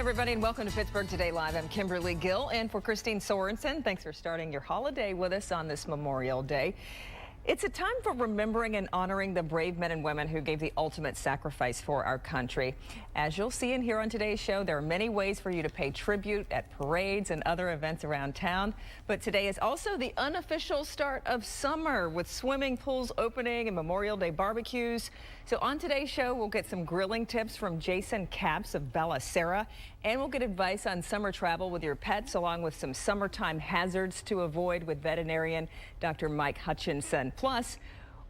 everybody, and welcome to Pittsburgh Today Live. I'm Kimberly Gill, and for Christine Sorensen, thanks for starting your holiday with us on this Memorial Day. It's a time for remembering and honoring the brave men and women who gave the ultimate sacrifice for our country. As you'll see and hear on today's show, there are many ways for you to pay tribute at parades and other events around town. But today is also the unofficial start of summer, with swimming pools opening and Memorial Day barbecues. So on today's show, we'll get some grilling tips from Jason Capps of Bella Sara, and we'll get advice on summer travel with your pets, along with some summertime hazards to avoid with veterinarian Dr. Mike Hutchinson. Plus,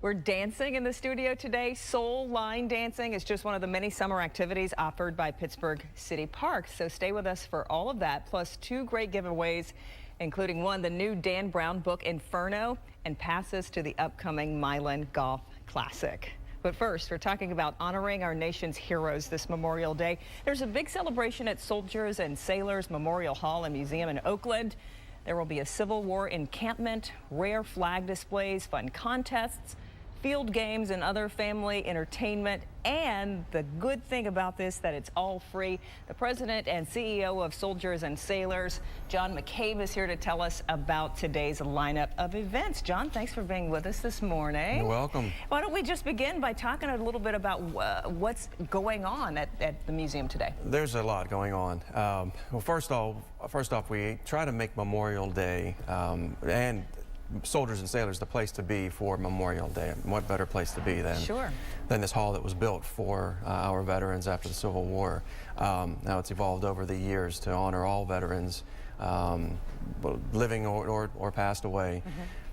we're dancing in the studio today. Soul line dancing is just one of the many summer activities offered by Pittsburgh City Parks. So stay with us for all of that, plus two great giveaways, including one, the new Dan Brown book, Inferno, and passes to the upcoming Milan Golf Classic. But first, we're talking about honoring our nation's heroes this Memorial Day. There's a big celebration at Soldiers and Sailors Memorial Hall and Museum in Oakland. There will be a Civil War encampment, rare flag displays, fun contests, field games, and other family entertainment. And the good thing about this, that it's all free. The president and CEO of Soldiers and Sailors, John McCabe, is here to tell us about today's lineup of events. John, thanks for being with us this morning. You're welcome. Why don't we just begin by talking a little bit about what's going on at the museum today? There's a lot going on. Well, first off, we try to make Memorial Day and Soldiers and Sailors the place to be for Memorial Day. What better place to be than this hall that was built for our veterans after the Civil War. Now it's evolved over the years to honor all veterans, living or passed away.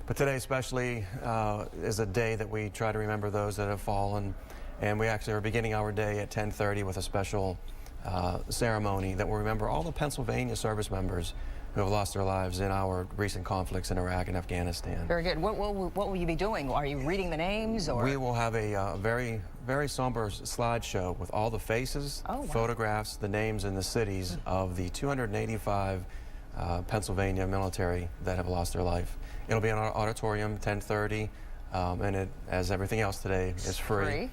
But today especially is a day that we try to remember those that have fallen, and we actually are beginning our day at 10:30 with a special ceremony that will remember all the Pennsylvania service members who have lost their lives in our recent conflicts in Iraq and Afghanistan. Very good. What will you be doing? Are you reading the names? Or? We will have a very somber slideshow with all the faces, photographs, the names, and the cities of the 285 Pennsylvania military that have lost their life. It'll be in our auditorium, 10:30, and it, as everything else today, is free.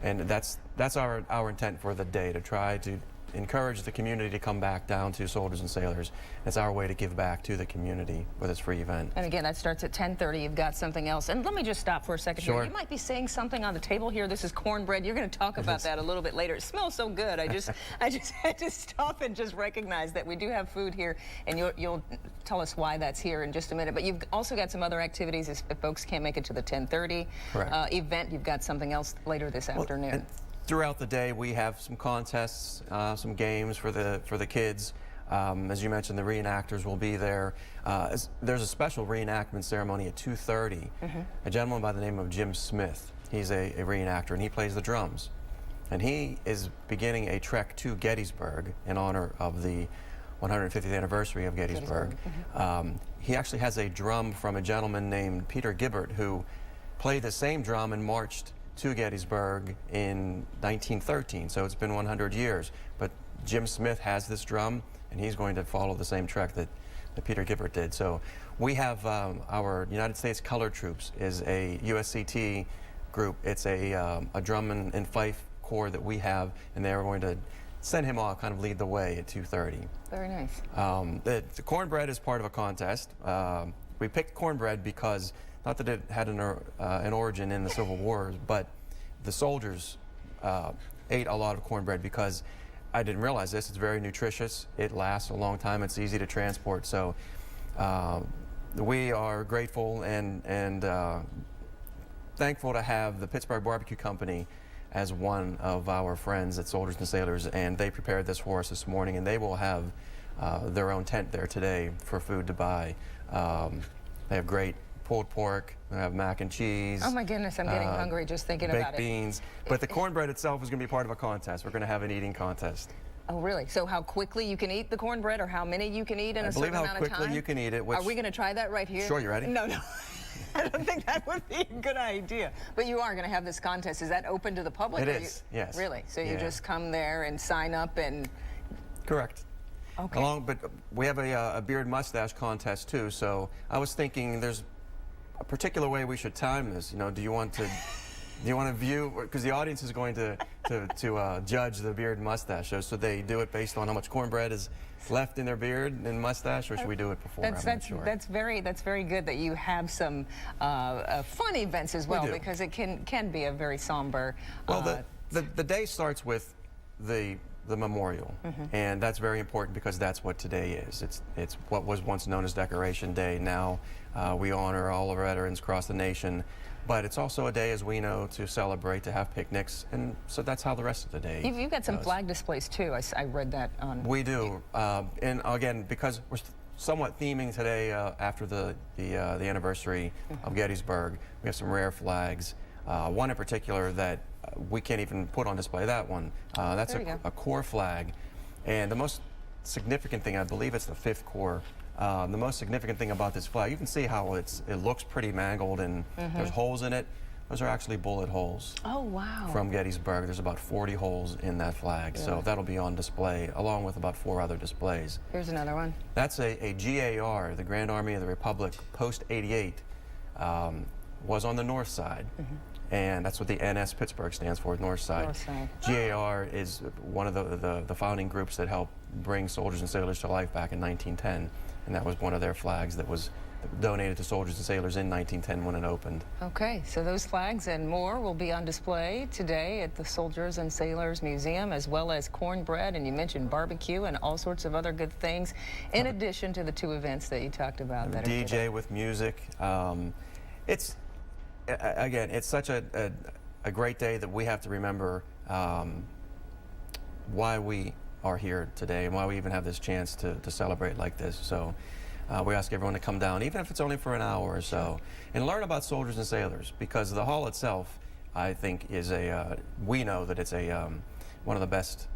And that's our intent for the day, to try to encourage the community to come back down to Soldiers and Sailors. It's our way to give back to the community with this free event. And again, that starts at 10:30. You've got something else. And let me just stop for a second here. You might be saying something on the table here. This is cornbread. You're going to talk about that a little bit later. It smells so good. I just had to stop and just recognize that we do have food here, and you'll tell us why that's here in just a minute. But you've also got some other activities if folks can't make it to the 10:30 event. You've got something else later this afternoon. Throughout the day, we have some contests, some games for the kids. As you mentioned, the reenactors will be there. There's a special reenactment ceremony at 2:30. A gentleman by the name of Jim Smith. He's a reenactor, and he plays the drums. And he is beginning a trek to Gettysburg in honor of the 150th anniversary of Gettysburg. He actually has a drum from a gentleman named Peter Gibbert, who played the same drum and marched to Gettysburg in 1913, so it's been 100 years. But Jim Smith has this drum, and he's going to follow the same trek that Peter Gibbert did. So we have our United States Color Troops is a USCT group. It's a drum and fife corps that we have, and they're going to send him off, kind of lead the way at 2:30. Very nice. The cornbread is part of a contest. We picked cornbread because, not that it had an origin in the Civil War, but the soldiers ate a lot of cornbread because, I didn't realize this, it's very nutritious, it lasts a long time, it's easy to transport. So we are grateful and thankful to have the Pittsburgh Barbecue Company as one of our friends at Soldiers and Sailors, and they prepared this for us this morning, and they will have their own tent there today for food to buy. They have great pulled pork, they have mac and cheese. Oh my goodness, I'm getting hungry just thinking about it. Baked beans. But the cornbread itself is going to be part of a contest. We're going to have an eating contest. Oh, really? So how quickly you can eat the cornbread, or how many you can eat in a certain amount of time? I believe how quickly you can eat it. Are we going to try that right here? Sure, you ready? No. I don't think that would be a good idea. But you are going to have this contest. Is that open to the public? It is, yes. Really? So you just come there and sign up and... Correct. Okay. But we have a beard mustache contest too, so I was thinking there's a particular way we should time this. You know, do you want to Do you want to view, because the audience is going to judge the beard and mustache show, so they do it based on how much cornbread is left in their beard and mustache, or should we do it before? I'm not sure. That's very good that you have some fun events as well, because it can be a very somber. Well, the day starts with the memorial, and that's very important because that's what today is. It's what was once known as Decoration Day. Now we honor all the veterans across the nation. But it's also a day, as we know, to celebrate, to have picnics, and so that's how the rest of the day You've got some flag displays, too. I read that on... We do. And again, because we're somewhat theming today after the anniversary of Gettysburg, we have some rare flags. One in particular that we can't even put on display, that one. That's a Corps flag. And the most significant thing, I believe it's the 5th Corps. The most significant thing about this flag, you can see how it looks pretty mangled and there's holes in it. Those are actually bullet holes. Oh, wow. From Gettysburg. There's about 40 holes in that flag. Yeah. So that'll be on display along with about 4 other displays. Here's another one. That's a GAR, the Grand Army of the Republic, Post 88, was on the north side. And that's what the NS Pittsburgh stands for, North Side. North Side. GAR is one of the founding groups that helped bring soldiers and sailors to life back in 1910. And that was one of their flags that was donated to soldiers and sailors in 1910 when it opened. Okay, so those flags and more will be on display today at the Soldiers and Sailors Museum, as well as cornbread, and you mentioned barbecue and all sorts of other good things, in addition to the 2 events that you talked about. That DJ today. With music. It's, again, it's such a great day that we have to remember why we are here today and why we even have this chance to celebrate like this. So we ask everyone to come down, even if it's only for an hour or so, and learn about soldiers and sailors, because the hall itself, I think, is we know that it's one of the best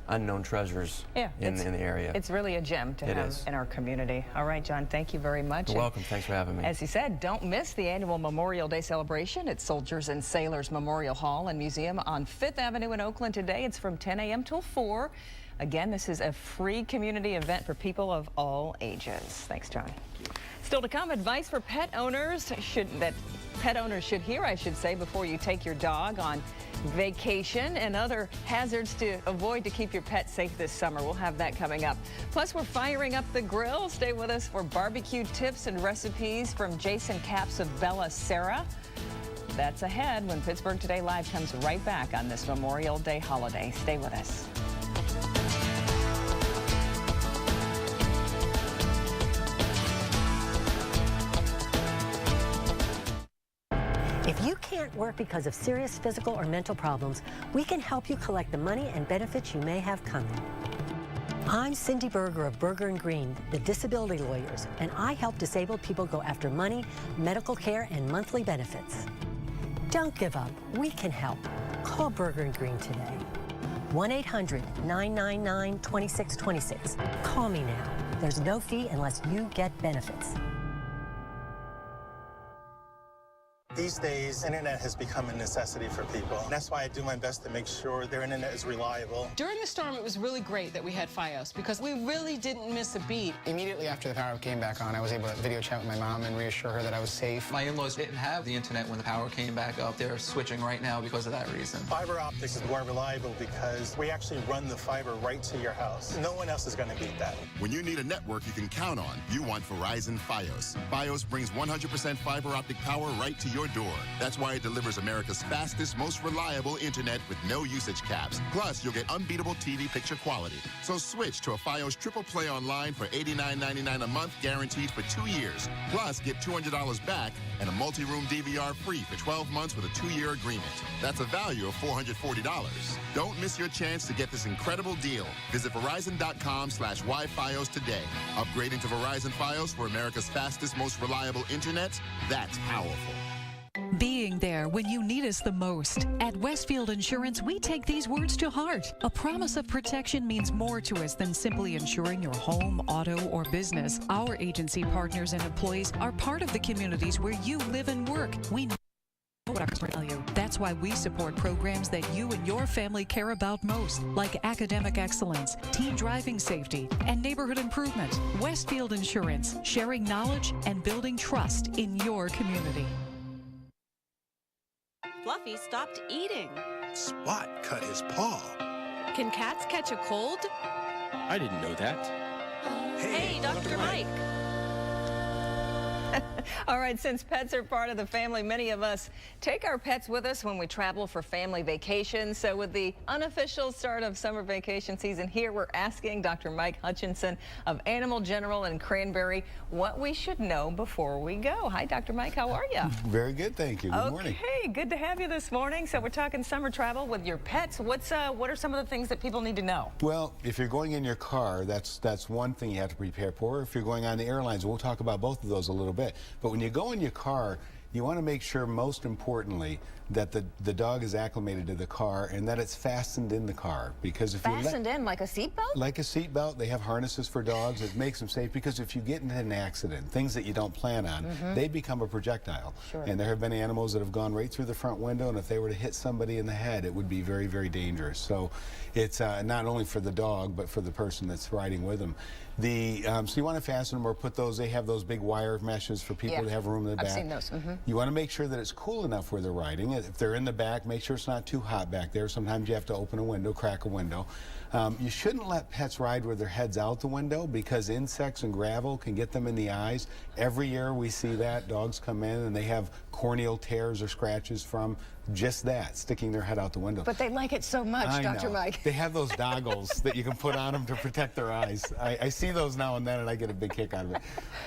unknown treasures in the area. It's really a gem to have in our community. All right, John, thank you very much. You're welcome. Thanks for having me. As he said, don't miss the annual Memorial Day celebration at Soldiers and Sailors Memorial Hall and Museum on 5th Avenue in Oakland today. It's from 10 a.m. till 4. Again, this is a free community event for people of all ages. Thanks, John. Still to come, advice for pet owners should hear, I should say, before you take your dog on vacation, and other hazards to avoid to keep your pet safe this summer. We'll have that coming up. Plus, we're firing up the grill. Stay with us for barbecue tips and recipes from Jason Capps of Bella Sarah. That's ahead when Pittsburgh Today Live comes right back on this Memorial Day holiday. Stay with us. If you can't work because of serious physical or mental problems, we can help you collect the money and benefits you may have coming. I'm Cindy Berger of Berger & Green, the disability lawyers, and I help disabled people go after money, medical care, and monthly benefits. Don't give up. We can help. Call Berger & Green today. 1-800-999-2626. Call me now. There's no fee unless you get benefits. These days, internet has become a necessity for people. That's why I do my best to make sure their internet is reliable. During the storm, it was really great that we had Fios because we really didn't miss a beat. Immediately after the power came back on, I was able to video chat with my mom and reassure her that I was safe. My in-laws didn't have the internet when the power came back up. They're switching right now because of that reason. Fiber optics is more reliable because we actually run the fiber right to your house. No one else is going to beat that. When you need a network you can count on, you want Verizon Fios. Fios brings 100% fiber optic power right to your door. That's why it delivers America's fastest, most reliable internet with no usage caps. Plus, you'll get unbeatable TV picture quality. So switch to a Fios triple play online for $89.99 a month, guaranteed for 2 years. Plus, get $200 back and a multi-room DVR free for 12 months with a 2-year agreement. That's a value of $440. Don't miss your chance to get this incredible deal. Visit Verizon.com/YFios today. Upgrading to Verizon Fios for America's fastest, most reliable internet? That's powerful. Being there when you need us the most. At Westfield Insurance, we take these words to heart. A promise of protection means more to us than simply insuring your home, auto, or business. Our agency partners and employees are part of the communities where you live and work. We know what our customers value. That's why we support programs that you and your family care about most, like academic excellence, teen driving safety, and neighborhood improvement. Westfield Insurance, sharing knowledge and building trust in your community. Fluffy stopped eating. Spot cut his paw. Can cats catch a cold? I didn't know that. Hey, Dr. Mike. All right, since pets are part of the family, many of us take our pets with us when we travel for family vacations. So with the unofficial start of summer vacation season here, we're asking Dr. Mike Hutchinson of Animal General in Cranberry what we should know before we go. Hi, Dr. Mike, how are you? Very good, thank you. Good morning. Okay, good to have you this morning. So we're talking summer travel with your pets. What are some of the things that people need to know? Well, if you're going in your car, that's one thing you have to prepare for. If you're going on the airlines, we'll talk about both of those a little bit. But when you go in your car, you want to make sure, most importantly, that the dog is acclimated to the car and that it's fastened in the car. Because if fastened in like a seatbelt? Like a seatbelt. They have harnesses for dogs. It makes them safe, because if you get into an accident, things that you don't plan on, they become a projectile. Sure. And there have been animals that have gone right through the front window, and if they were to hit somebody in the head, it would be very, very dangerous. So it's not only for the dog, but for the person that's riding with them. So you want to fasten them or put those, they have those big wire meshes for people to have room in the back. I've seen those. You want to make sure that it's cool enough where they're riding. If they're in the back, make sure it's not too hot back there. Sometimes you have to open a window, crack a window. You shouldn't let pets ride with their heads out the window, because insects and gravel can get them in the eyes. Every year we see that. Dogs come in and they have corneal tears or scratches from just that, sticking their head out the window. But they like it so much, Dr. Mike. They have those goggles that you can put on them to protect their eyes. I see those now and then, and I get a big kick out of it.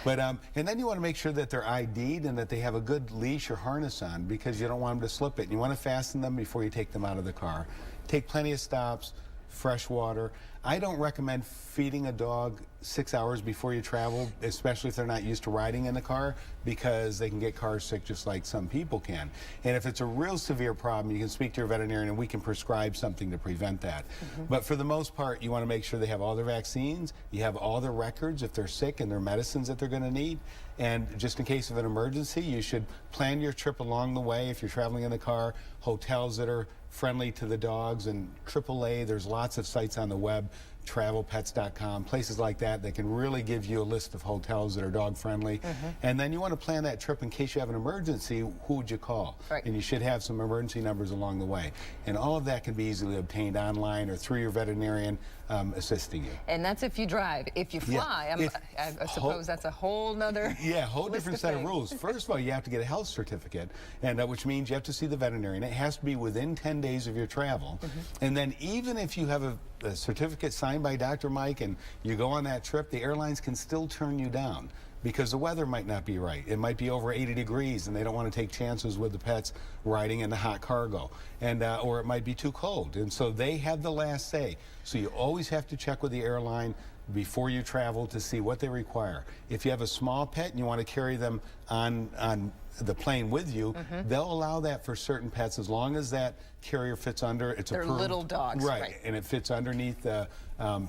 But and then you want to make sure that they're ID'd and that they have a good leash or harness on, because you don't want them to slip it. And you want to fasten them before you take them out of the car. Take plenty of stops, fresh water. I don't recommend feeding a dog 6 hours before you travel, especially if they're not used to riding in the car, because they can get car sick just like some people can. And if it's a real severe problem, you can speak to your veterinarian and we can prescribe something to prevent that. But for the most part, you want to make sure they have all their vaccines, you have all their records if they're sick, and their medicines that they're going to need. And just in case of an emergency, you should plan your trip along the way if you're traveling in the car, hotels that are friendly to the dogs, and AAA, there's lots of sites on the web, travelpets.com, places like that can really give you a list of hotels that are dog friendly. And then you want to plan that trip in case you have an emergency. Who would you call? Right. And you should have some emergency numbers along the way. And all of that can be easily obtained online or through your veterinarian assisting you. And that's if you drive. If you fly, I suppose that's a whole nother whole different set of rules. First of all, you have to get a health certificate, and which means you have to see the veterinarian. It has to be within 10 days of your travel. And then even if you have a certificate signed by Dr. Mike and you go on that trip, the airlines can still turn you down, because the weather might not be right. It might be over 80 degrees and they don't want to take chances with the pets riding in the hot cargo, and or it might be too cold, and so they have the last say. So you always have to check with the airline before you travel to see what they require. If you have a small pet and you want to carry them on the plane with you, they'll allow that for certain pets as long as that carrier fits under. It's They're approved. little dogs, right? And it fits underneath the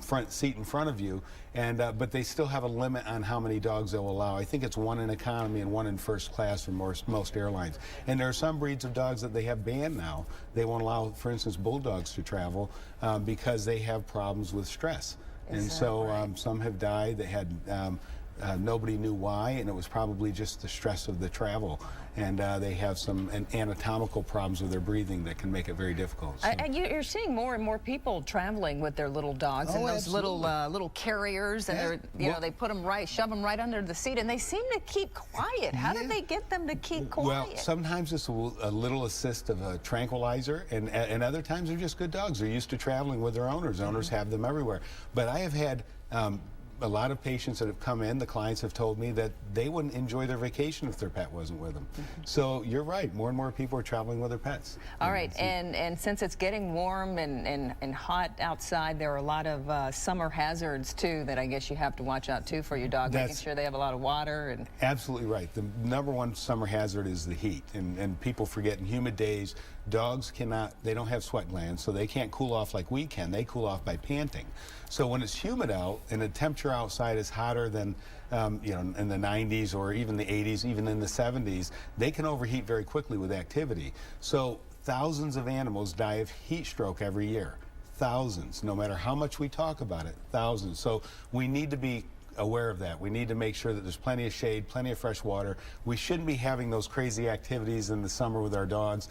front seat in front of you. And but they still have a limit on how many dogs they'll allow. I think it's 1 in economy and 1 in first class for most airlines. And there are some breeds of dogs that they have banned now. They won't allow, for instance, bulldogs to travel because they have problems with stress. And so some have died. They had nobody knew why, and it was probably just the stress of the travel. And they have some anatomical problems with their breathing that can make it very difficult. So. And you're seeing more and more people traveling with their little dogs and those little carriers, and they put them shove them right under the seat, and they seem to keep quiet. How do they get them to keep quiet? Well, sometimes it's a little assist of a tranquilizer, and other times they're just good dogs. They're used to traveling with their owners. Owners have them everywhere. But I have had a lot of patients that have come in, the clients have told me that they wouldn't enjoy their vacation if their pet wasn't with them. So you're right, more and more people are traveling with their pets. All right, and since it's getting warm and hot outside, there are a lot of summer hazards too that I guess you have to watch out too for your dog, making sure they have a lot of water. And absolutely right. The #1 summer hazard is the heat, and people forget in humid days, dogs they don't have sweat glands, so they can't cool off like we can. They cool off by panting. So when it's humid out and the temperature outside is hotter than in the 90s or even the 80s, even in the 70s, they can overheat very quickly with activity. So thousands of animals die of heat stroke every year. Thousands, no matter how much we talk about it, thousands. So we need to be aware of that. We need to make sure that there's plenty of shade, plenty of fresh water. We shouldn't be having those crazy activities in the summer with our dogs.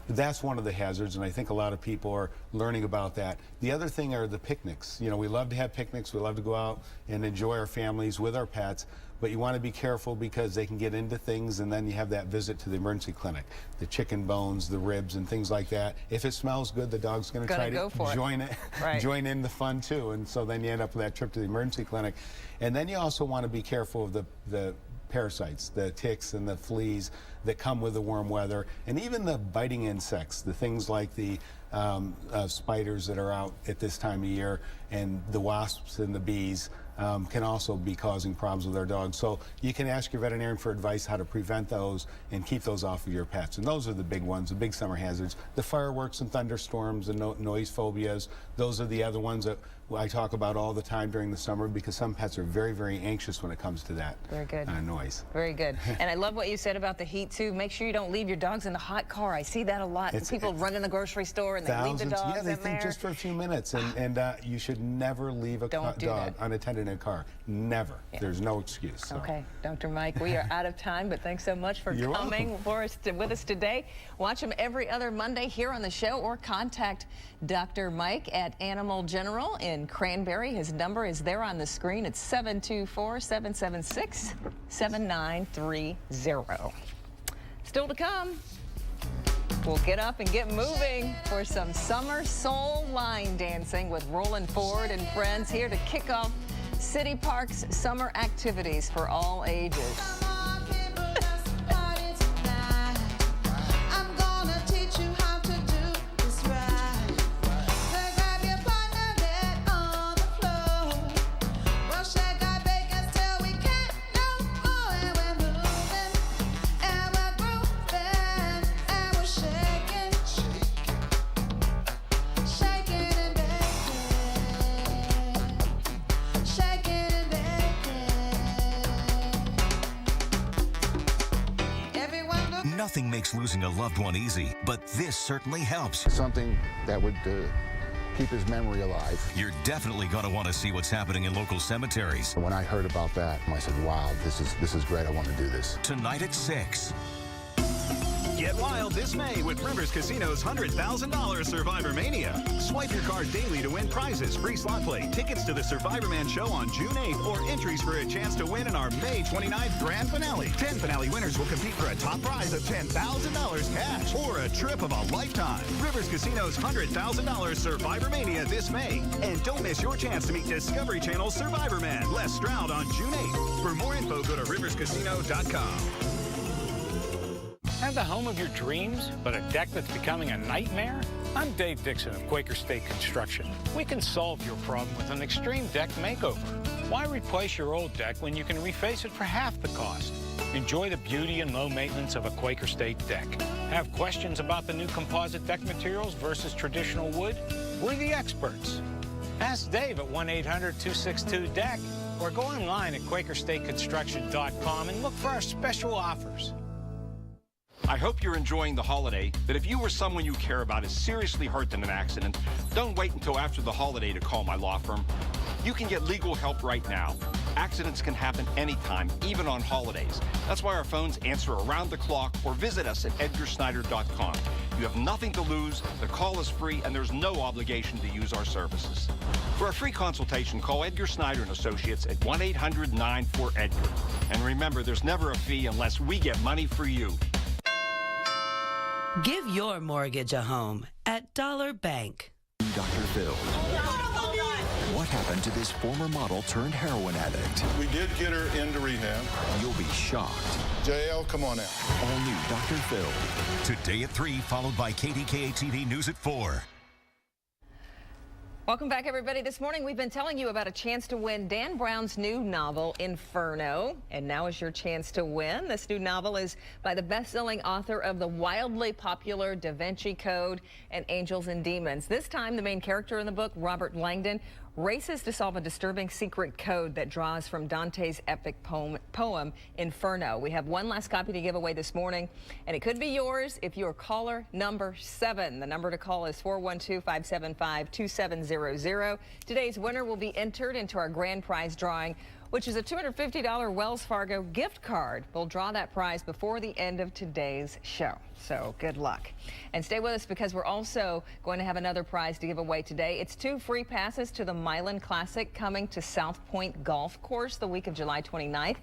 That's one of the hazards, and I think a lot of people are learning about that. The other thing are the picnics. You know, we love to have picnics. We love to go out and enjoy our families with our pets. But you want to be careful because they can get into things, and then you have that visit to the emergency clinic. The chicken bones, the ribs, and things like that. If it smells good, the dog's going to try to join it, join in the fun too. And so then you end up with that trip to the emergency clinic. And then you also want to be careful of the parasites, the ticks and the fleas that come with the warm weather, and even the biting insects, the things like the spiders that are out at this time of year, and the wasps and the bees. Can also be causing problems with our dogs. So you can ask your veterinarian for advice how to prevent those and keep those off of your pets. And those are the big ones, the big summer hazards. The fireworks and thunderstorms and noise phobias, those are the other ones that I talk about all the time during the summer, because some pets are very, very anxious when it comes to that noise. Very good. And I love what you said about the heat too. Make sure you don't leave your dogs in the hot car. I see that a lot. People run in the grocery store and they leave the dogs they think just for a few minutes. And you should never leave a dog unattended in a car. Never. There's no excuse. So. Okay, Dr. Mike, we are out of time, but thanks so much for coming with us today. Watch him every other Monday here on the show, or contact Dr. Mike at Animal General in Cranberry. His number is there on the screen. It's 724-776-7930. Still to come, we'll get up and get moving for some summer soul line dancing with Roland Ford and friends, here to kick off City Park's summer activities for all ages. Nothing makes losing a loved one easy, but this certainly helps. Something that would keep his memory alive. You're definitely going to want to see what's happening in local cemeteries. When I heard about that, I said, wow, this is great. I want to do this. Tonight at 6. Get wild this May with Rivers Casino's $100,000 Survivor Mania. Swipe your card daily to win prizes, free slot play, tickets to the Survivor Man show on June 8th, or entries for a chance to win in our May 29th grand finale. 10 finale winners will compete for a top prize of $10,000 cash or a trip of a lifetime. Rivers Casino's $100,000 Survivor Mania this May. And don't miss your chance to meet Discovery Channel's Survivor Man, Les Stroud, on June 8th. For more info, go to riverscasino.com. Have the home of your dreams, but a deck that's becoming a nightmare? I'm Dave Dixon of Quaker State Construction. We can solve your problem with an extreme deck makeover. Why replace your old deck when you can reface it for half the cost? Enjoy the beauty and low maintenance of a Quaker State deck. Have questions about the new composite deck materials versus traditional wood? We're the experts. Ask Dave at 1-800-262-DECK or go online at QuakerStateConstruction.com and look for our special offers. I hope you're enjoying the holiday, but if you or someone you care about is seriously hurt in an accident, don't wait until after the holiday to call my law firm. You can get legal help right now. Accidents can happen anytime, even on holidays. That's why our phones answer around the clock, or visit us at edgarsnyder.com. You have nothing to lose, the call is free, and there's no obligation to use our services. For a free consultation, call Edgar Snyder & Associates at 1-800-94-EDGAR. And remember, there's never a fee unless we get money for you. Give your mortgage a home at Dollar Bank. Dr. Phil. What happened to this former model turned heroin addict? We did get her into rehab. You'll be shocked. JL, come on out. All new Dr. Phil. Today at 3, followed by KDKA-TV News at 4. Welcome back, everybody. This morning, we've been telling you about a chance to win Dan Brown's new novel, Inferno. And now is your chance to win. This new novel is by the best-selling author of the wildly popular Da Vinci Code and Angels and Demons. This time, the main character in the book, Robert Langdon, races to solve a disturbing secret code that draws from Dante's epic poem, Inferno. We have one last copy to give away this morning, and it could be yours if you're caller number 7. The number to call is 412-575-2700. Today's winner will be entered into our grand prize drawing which is a $250 Wells Fargo gift card. We'll draw that prize before the end of today's show. So good luck. And stay with us because we're also going to have another prize to give away today. It's 2 free passes to the Milan Classic coming to South Point Golf Course the week of July 29th.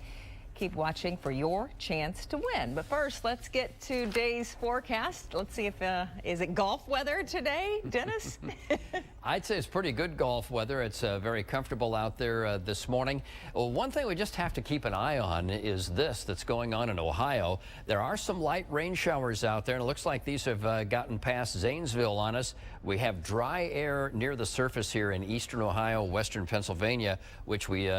Keep watching for your chance to win. But first, let's get to today's forecast. Let's see if, is it golf weather today, Dennis? I'd say it's pretty good golf weather. It's very comfortable out there this morning. Well, one thing we just have to keep an eye on is this that's going on in Ohio. There are some light rain showers out there, and it looks like these have gotten past Zanesville on us. We have dry air near the surface here in eastern Ohio, western Pennsylvania, which we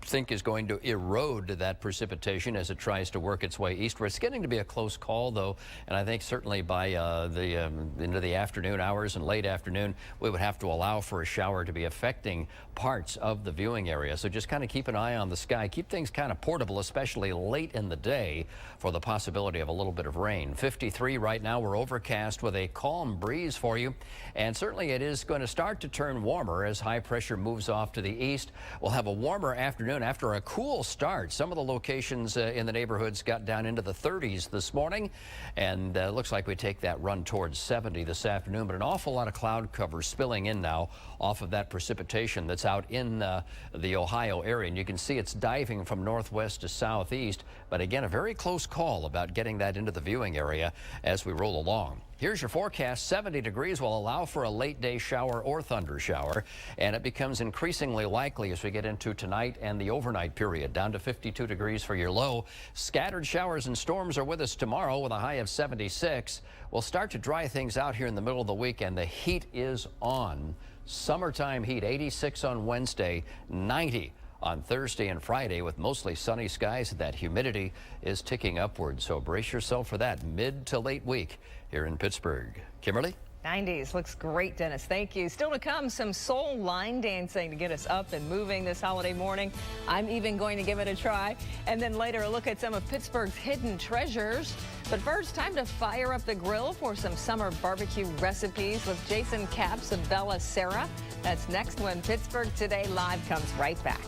think is going to erode that precipitation as it tries to work its way eastward. It's getting to be a close call, though, and I think certainly by the into the afternoon hours and late afternoon, we would have to allow for a shower to be affecting parts of the viewing area. So just kind of keep an eye on the sky. Keep things kind of portable, especially late in the day, for the possibility of a little bit of rain. 53 right now. We're overcast with a calm breeze for you, and certainly it is going to start to turn warmer as high pressure moves off to the east. We'll have a warmer afternoon after a cool start. Some of the locations in the neighborhoods got down into the 30s this morning, and it looks like we take that run towards 70 this afternoon, but an awful lot of cloud cover spilling in now off of that precipitation that's out in the Ohio area, and you can see it's diving from northwest to southeast, but again, a very close call about getting that into the viewing area as we roll along. Here's your forecast. 70 degrees will allow for a late day shower or thunder shower, and it becomes increasingly likely as we get into tonight and the overnight period, down to 52 degrees for your low. Scattered showers and storms are with us tomorrow with a high of 76. We'll start to dry things out here in the middle of the week, and the heat is on. Summertime heat, 86 on Wednesday, 90 on Thursday and Friday, with mostly sunny skies. That humidity is ticking upward, so brace yourself for that mid to late week here in Pittsburgh. Kimberly? 90s. Looks great, Dennis. Thank you. Still to come, some soul line dancing to get us up and moving this holiday morning. I'm even going to give it a try. And then later, a look at some of Pittsburgh's hidden treasures. But first, time to fire up the grill for some summer barbecue recipes with Jason Capps and Bella Sarah. That's next when Pittsburgh Today Live comes right back.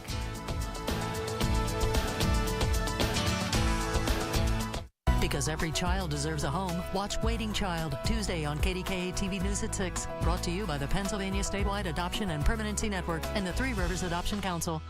Because every child deserves a home, watch Waiting Child, Tuesday on KDKA TV News at 6. Brought to you by the Pennsylvania Statewide Adoption and Permanency Network and the Three Rivers Adoption Council.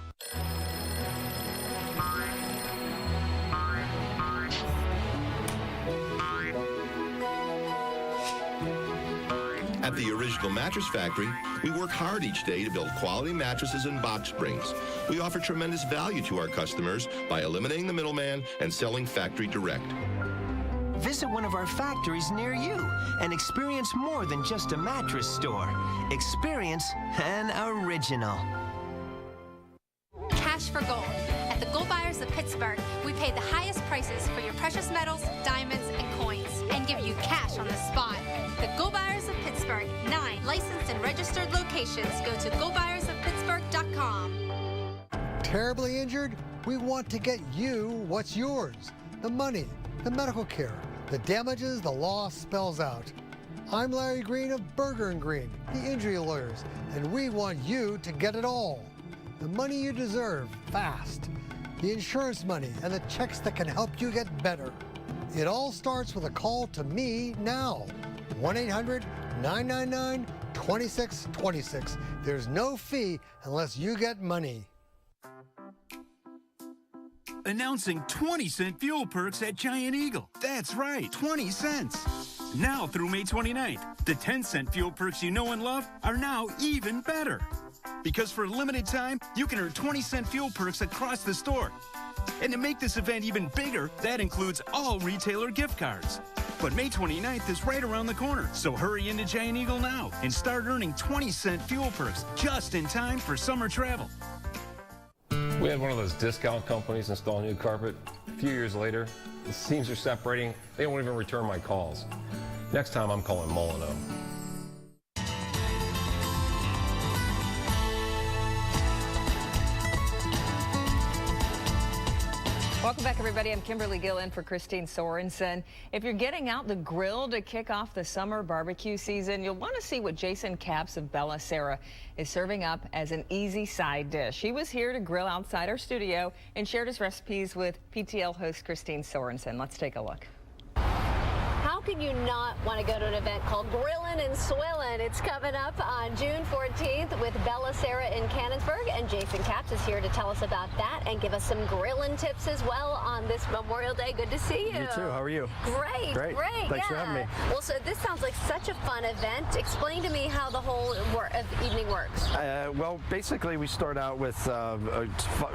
At the Original Mattress Factory, we work hard each day to build quality mattresses and box springs. We offer tremendous value to our customers by eliminating the middleman and selling factory direct. Visit one of our factories near you and experience more than just a mattress store. Experience an original. Cash for gold. At the Gold Buyers of Pittsburgh, we pay the highest prices for your precious metals, diamonds, and coins, and give you cash on the spot. The Gold Buyers of Pittsburgh, 9 licensed and registered locations. Go to goldbuyersofpittsburgh.com. Terribly injured? We want to get you what's yours. The money, the medical care, the damages the law spells out. I'm Larry Green of Berger & Green, the injury lawyers, and we want you to get it all. The money you deserve, fast. The insurance money and the checks that can help you get better. It all starts with a call to me now. 1-800-999-2626. There's no fee unless you get money. Announcing 20-cent fuel perks at Giant Eagle. That's right, 20 cents. Now through May 29th, the 10-cent fuel perks you know and love are now even better. Because for a limited time, you can earn 20-cent fuel perks across the store. And to make this event even bigger, that includes all retailer gift cards. But May 29th is right around the corner, so hurry into Giant Eagle now and start earning 20-cent fuel perks just in time for summer travel. We had one of those discount companies install new carpet. A few years later, the seams are separating. They won't even return my calls. Next time, I'm calling Molyneux. All Welcome back, everybody. I'm Kimberly Gill in for Christine Sorensen. If you're getting out the grill to kick off the summer barbecue season, you'll want to see what Jason Capps of Bella Sara is serving up as an easy side dish. He was here to grill outside our studio and shared his recipes with PTL host Christine Sorensen. Let's take a look. How can you not want to go to an event called Grillin' and Swillin'? It's coming up on June 14th with Bella Sara in Cannonsburg, and Jason Capps is here to tell us about that and give us some grilling tips as well on this Memorial Day. Good to see you. You too. How are you? Great. Thanks for having me. Well, so this sounds like such a fun event. Explain to me how the whole evening works. Well, basically we start out with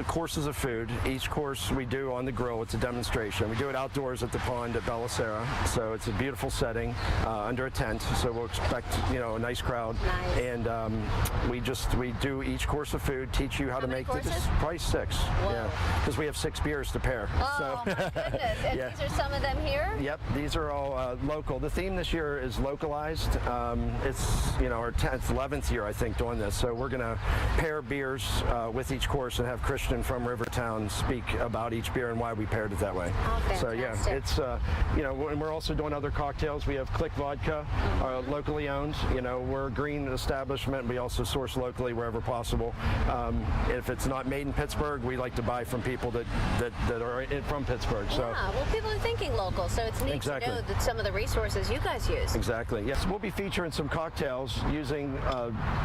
courses of food. Each course we do on the grill, it's a demonstration. We do it outdoors at the pond at Bella Sara, so it's a beautiful setting under a tent, so we'll expect a nice crowd. Nice. And we do each course of food, teach you how to make courses? Probably 6. Whoa. Yeah, because we have 6 beers to pair. Oh, my goodness. And yeah. these are some of them here? Yep, these are all local. The theme this year is localized. It's our 10th, 11th year, I think, doing this. So we're going to pair beers with each course and have Christian from Rivertown speak about each beer and why we paired it that way. Oh, fantastic. So yeah, it's and we're also doing other cocktails. We have Click Vodka, locally owned. We're a green establishment. We also source locally wherever possible. If it's not made in Pittsburgh, we like to buy from people that are from Pittsburgh. So yeah, well, people are thinking local, so it's neat to know that some of the resources you guys use. Exactly. Yes, we'll be featuring some cocktails using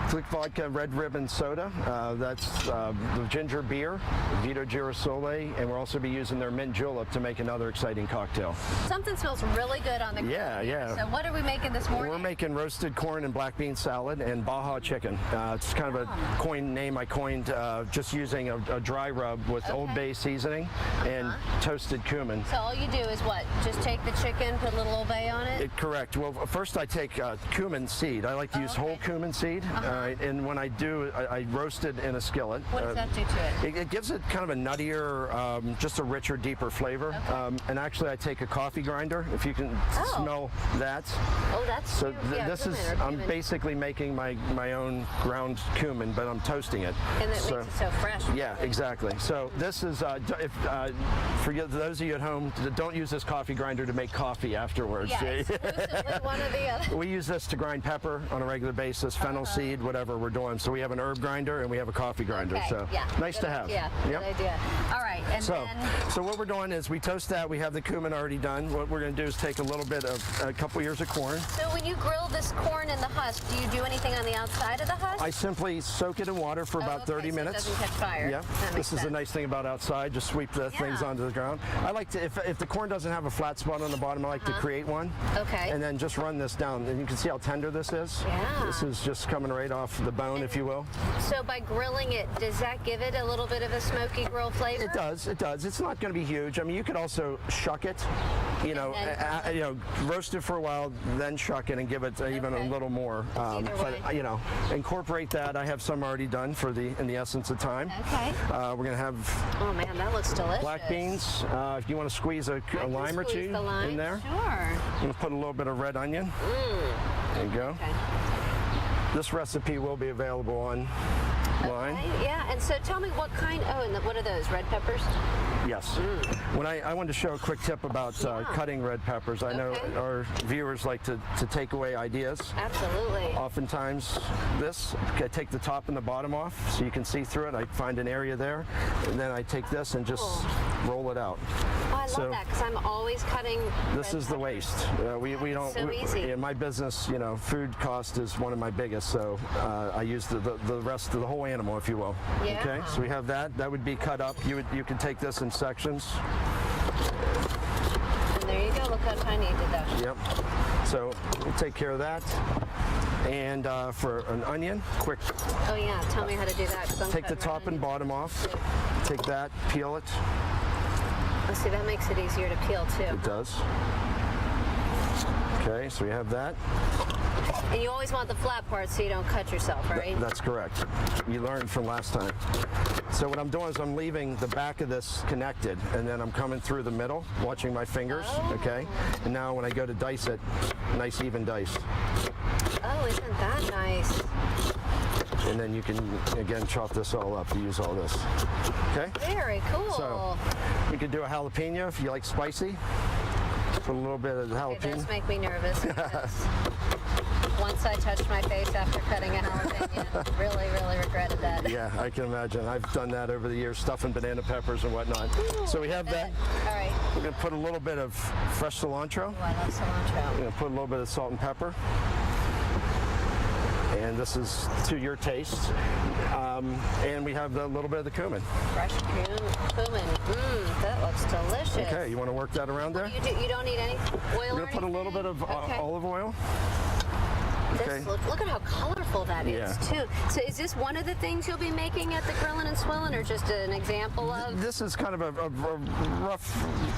Click Vodka Red Ribbon Soda. That's the ginger beer, Vito Girasole, and we'll also be using their mint julep to make another exciting cocktail. Something smells really good on the grill. Yeah. So what are we making this morning? We're making roasted corn and black bean salad and Baja chicken. It's kind of a name I coined just using a dry rub with Old Bay seasoning and toasted cumin. So all you do is what? Just take the chicken, put a little Old Bay on it? Correct. Well, first I take cumin seed. I like to use whole cumin seed, and when I do, I roast it in a skillet. What does that do to it? It gives it kind of a nuttier, just a richer, deeper flavor. And actually, I take a coffee grinder. If you can smell that. Oh, that's so. This is I'm basically making my own ground cumin, but I'm toasting it. And it makes it so fresh. Yeah, exactly. So this is for those of you at home, don't use this coffee grinder to make coffee afterwards. Yeah, exclusively one or the other. We use this to grind pepper on a regular basis, fennel seed, whatever we're doing. So we have an herb grinder and we have a coffee grinder. Okay. So nice to have. Yeah, good idea. All right, and so what we're doing is we toast that. We have the cumin already done. What we're going to do is take a little bit of a couple ears of corn. So when you grill this corn in the husk, do you do anything on the outside of the husk? I simply soak it in water for about 30 minutes. So it doesn't catch fire. Yeah. This is the nice thing about outside. Just sweep the things onto the ground. I like to, if the corn doesn't have a flat spot on the bottom, I like to create one. Okay. And then just run this down. And you can see how tender this is. Yeah. This is just coming right off the bone, if you will. So by grilling it, does that give it a little bit of a smoky grill flavor? It does. It does. It's not going to be huge. I mean, you could also shuck it. Roast it for a while, then shuck it and give it even a little more. But incorporate that. I have some already done in the essence of time. Okay. We're going to have. Oh man, that looks delicious. Black beans. If you want to squeeze a lime or two in there. Sure. I'm going to put a little bit of red onion. There you go. Okay. This recipe will be available online. Okay, yeah, and so tell me what kind, and what are those, red peppers? Yes. When I wanted to show a quick tip about cutting red peppers. I know our viewers like to take away ideas. Absolutely. Oftentimes I take the top and the bottom off so you can see through it. I find an area there, and then I take this and just roll it out. Oh, I love that because I'm always cutting This is the waste. We don't. So easy. In my business, food cost is one of my biggest, so I use the rest of the whole animal, if you will. Yeah. Okay, so we have that. That would be cut up. You could take this in sections. And there you go. Look how tiny you did that. Yep. So we'll take care of that. And for an onion, quick. Oh yeah, tell me how to do that. Take the top and bottom off. Take that, peel it. Oh, see, that makes it easier to peel too. It does. Okay, so we have that. And you always want the flat part so you don't cut yourself, right? That's correct. You learned from last time. So what I'm doing is I'm leaving the back of this connected, and then I'm coming through the middle, watching my fingers, okay? And now when I go to dice it, nice even dice. Oh, isn't that nice? And then you can, again, chop this all up to use all this, okay? Very cool. So we could do a jalapeno if you like spicy. Put a little bit of jalapeno. It does make me nervous because once I touched my face after cutting a jalapeno, really regretted that. Yeah, I can imagine. I've done that over the years, stuffing banana peppers and whatnot. Ooh, so we have that. All right. We're going to put a little bit of fresh cilantro. Ooh, I love cilantro. We're going to put a little bit of salt and pepper. And this is to your taste. And we have a little bit of the cumin. Fresh cumin. That looks delicious. Okay, you want to work that around there? You don't need any oil. We're going to put a little bit of olive oil. Okay. Look at how colorful that is, too. So is this one of the things you'll be making at the Grillin' and Swillin', or just an example of? This is kind of a rough,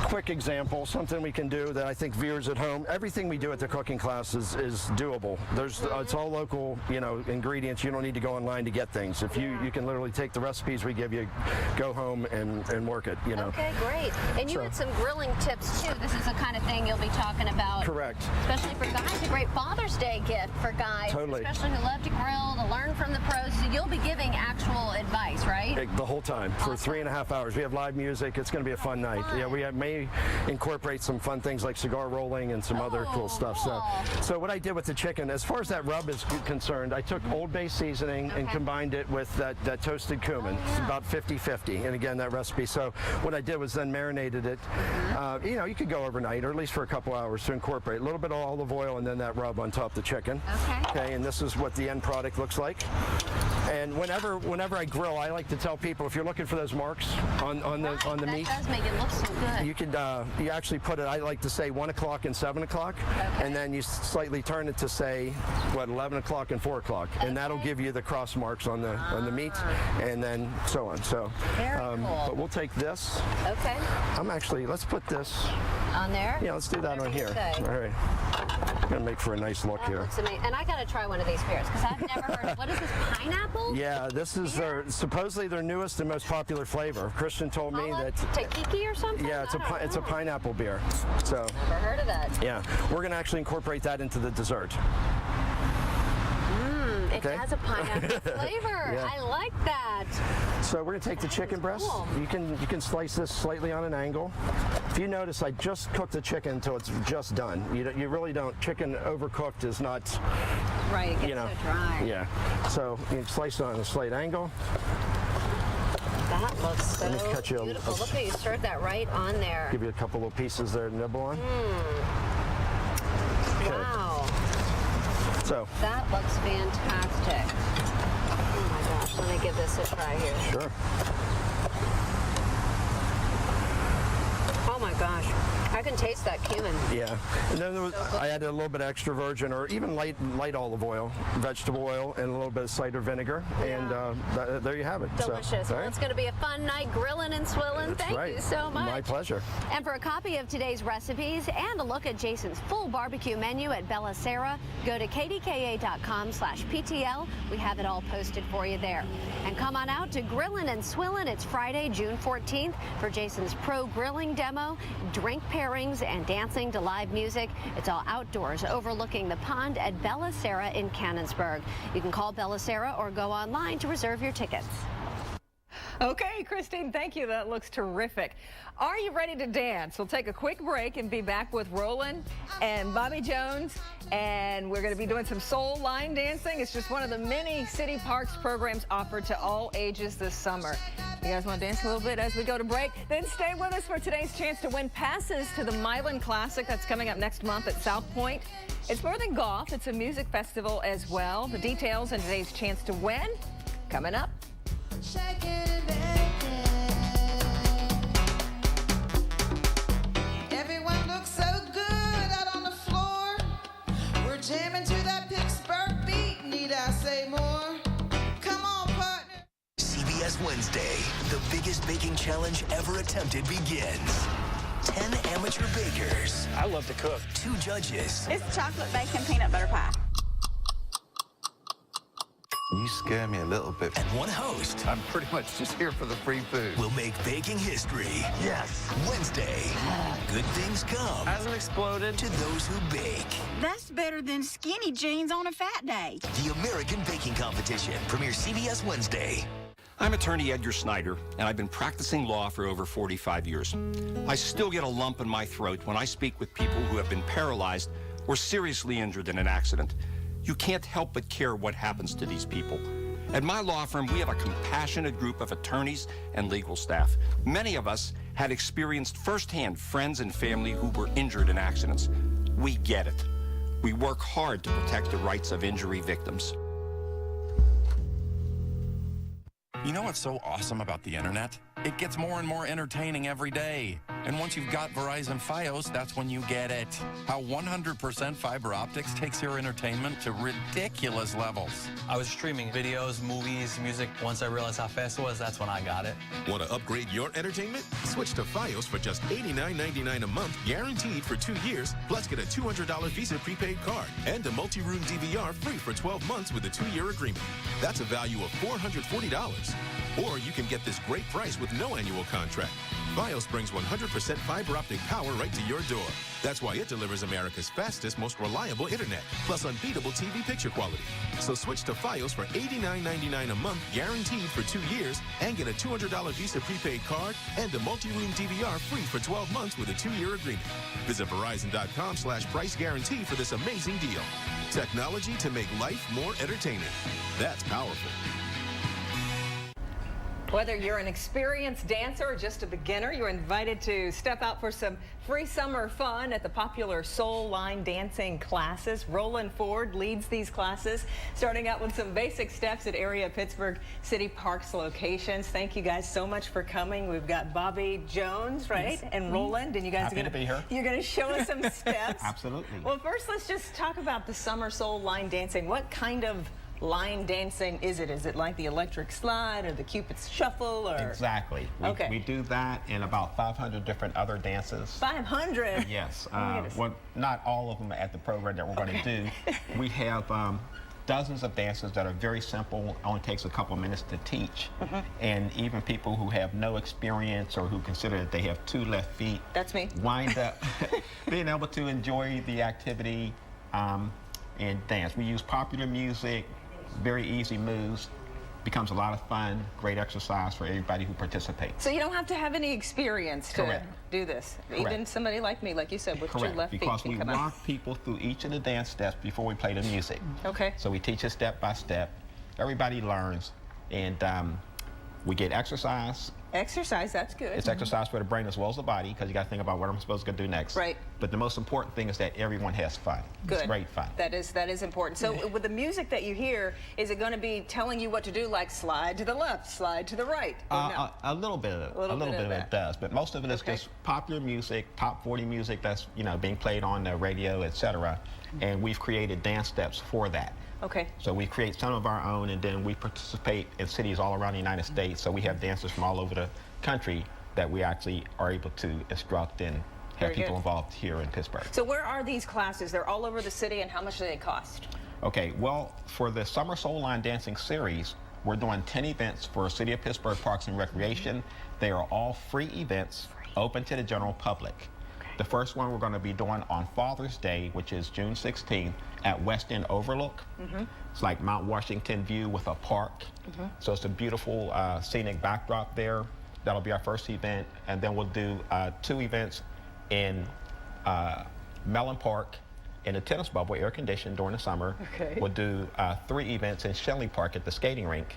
quick example, something we can do that I think viewers at home, everything we do at the cooking class is doable. It's all local, ingredients. You don't need to go online to get things. If you can literally take the recipes we give you, go home and work it, Okay, great. And you had some grilling tips, too. This is the kind of thing you'll be talking about. Correct. Especially for guys, a great Father's Day gift for guys, totally. Especially who love to grill, to learn from the pros. So you'll be giving actual advice, right? The whole time for 3.5 hours. We have live music. It's going to be a fun night. Yeah, we may incorporate some fun things like cigar rolling and some other cool stuff. So what I did with the chicken, as far as that rub is concerned, I took Old Bay seasoning and combined it with that toasted cumin. It's about 50-50. And again, that recipe. So what I did was then marinated it. You could go overnight, or at least for a couple hours, to incorporate a little bit of olive oil and then that rub on top of the chicken. Okay, and this is what the end product looks like. And whenever I grill, I like to tell people, if you're looking for those marks on the meat, that does make it look so good. you could you actually put it. I like to say 1 o'clock and 7 o'clock, and then you slightly turn it to say 11 o'clock and 4 o'clock, and that'll give you the cross marks on the meat, and then so on. So, cool. But we'll take this. Okay. Let's put this on there. Yeah, let's do that on here. All right. Gonna make for a nice look here. Looks amazing. And I gotta try one of these beers because I've never heard of. What is this, pineapple? Yeah, this is supposedly their newest and most popular flavor. Christian told me that. Takiki or something? Yeah, it's a pineapple beer. So. Never heard of that. Yeah, we're gonna actually incorporate that into the dessert. It has a pineapple flavor. Yeah. I like that. So we're going to take the chicken breast. Cool. You can slice this slightly on an angle. If you notice, I just cooked the chicken until it's just done. You really don't. Chicken overcooked is not. Right, it gets so dry. Yeah. So you can slice it on a slight angle. That looks so beautiful. Look how you stirred that right on there. Give you a couple little pieces there to nibble on. Wow. So. That looks fantastic. Oh my gosh, let me give this a try here. Sure. Oh my gosh, I can taste that cumin. Yeah, and then I added a little bit of extra virgin or even light olive oil, vegetable oil, and a little bit of cider vinegar, and there you have it. Delicious. So, well, it's going to be a fun night grilling and swilling. Thank you so much. My pleasure. And for a copy of today's recipes and a look at Jason's full barbecue menu at Bella Sara, go to kdka.com/PTL. We have it all posted for you there. And come on out to Grillin' and Swillin'. It's Friday, June 14th for Jason's pro grilling demo, drink pairings, and dancing to live music. It's all outdoors overlooking the pond at Bella Sara in Canonsburg. You can call Bella Sara or go online to reserve your tickets. Okay, Christine, thank you. That looks terrific. Are you ready to dance? We'll take a quick break and be back with Roland and Bobby Jones, and we're going to be doing some soul line dancing. It's just one of the many City Parks programs offered to all ages this summer. You guys want to dance a little bit as we go to break? Then stay with us for today's chance to win passes to the Milan Classic that's coming up next month at South Point. It's more than golf. It's a music festival as well. The details and today's chance to win coming up. Everyone looks so good out on the floor. We're jamming to that Pittsburgh beat. Need I say more? Come on, partner. CBS Wednesday, the biggest baking challenge ever attempted begins. 10 amateur bakers. I love to cook. 2 judges. It's chocolate bacon peanut butter pie. You scare me a little bit. And one host. I'm pretty much just here for the free food. Will make baking history. Yes. Wednesday. Good things come. Hasn't exploded. To those who bake. That's better than skinny jeans on a fat day. The American Baking Competition premieres CBS Wednesday. I'm attorney Edgar Snyder, and I've been practicing law for over 45 years. I still get a lump in my throat when I speak with people who have been paralyzed or seriously injured in an accident. You can't help but care what happens to these people. At my law firm, we have a compassionate group of attorneys and legal staff. Many of us had experienced firsthand friends and family who were injured in accidents. We get it. We work hard to protect the rights of injury victims. You know what's so awesome about the internet? It gets more and more entertaining every day. And once you've got Verizon Fios, that's when you get it. How 100% fiber optics takes your entertainment to ridiculous levels. I was streaming videos, movies, music. Once I realized how fast it was, that's when I got it. Want to upgrade your entertainment? Switch to Fios for just $89.99 a month, guaranteed for 2 years, plus get a $200 Visa prepaid card and a multi-room DVR free for 12 months with a 2-year agreement. That's a value of $440. Or you can get this great price with no annual contract. Fios brings 100% fiber optic power right to your door. That's why it delivers America's fastest, most reliable internet, plus unbeatable TV picture quality. So switch to Fios for $89.99 a month, guaranteed for 2 years, and get a $200 Visa prepaid card and a multi-room DVR free for 12 months with a 2-year agreement. Visit Verizon.com/price guarantee for this amazing deal. Technology to make life more entertaining. That's powerful. Whether you're an experienced dancer or just a beginner, you're invited to step out for some free summer fun at the popular soul line dancing classes. Roland Ford leads these classes, starting out with some basic steps at area Pittsburgh City Parks locations. Thank you guys so much for coming. We've got Bobby Jones, right? Yes. And Roland, and you guys Happy to be here. You're going to show us some steps. Absolutely. Well, first, let's just talk about the summer soul line dancing. What kind of line dancing is it? Is it like the electric slide or the Cupid's shuffle? Or Exactly. We do that in about 500 different other dances. 500? Yes. Well, not all of them at the program that we're going to do. We have dozens of dances that are very simple, only takes a couple minutes to teach. And even people who have no experience or who consider that they have 2 left feet. That's me. Wind up being able to enjoy the activity and dance. We use popular music, very easy moves, becomes a lot of fun, great exercise for everybody who participates. So you don't have to have any experience to Correct. do this. Correct. Even somebody like me, like you said, with Correct. 2 left feet Because can we come walk people through each of the dance steps before we play the music. Okay. So we teach it step by step. Everybody learns, and we get exercise. Exercise, that's good. It's exercise for the brain as well as the body, because you got to think about what I'm supposed to do next. Right. But the most important thing is that everyone has fun. Good. It's great fun. That is important. So with the music that you hear, is it going to be telling you what to do, like slide to the left, slide to the right? No? A little bit of it. A little bit of it does, but most of it is just popular music, top 40 music that's being played on the radio, etc. And we've created dance steps for that. Okay. So we create some of our own, and then we participate in cities all around the United States. So we have dancers from all over the country that we actually are able to instruct and have people involved here in Pittsburgh. So where are these classes? They're all over the city, and how much do they cost? Okay, well, for the Summer Soul Line Dancing Series, we're doing 10 events for City of Pittsburgh Parks and Recreation. They are all free events, open to the general public. The first one we're going to be doing on Father's Day, which is June 16th, at West End Overlook. It's like Mount Washington view with a park. So it's a beautiful scenic backdrop there. That'll be our first event, and then we'll do 2 events in Mellon Park in the tennis bubble, air conditioned during the summer. Okay. We'll do 3 events in Shenley Park at the skating rink.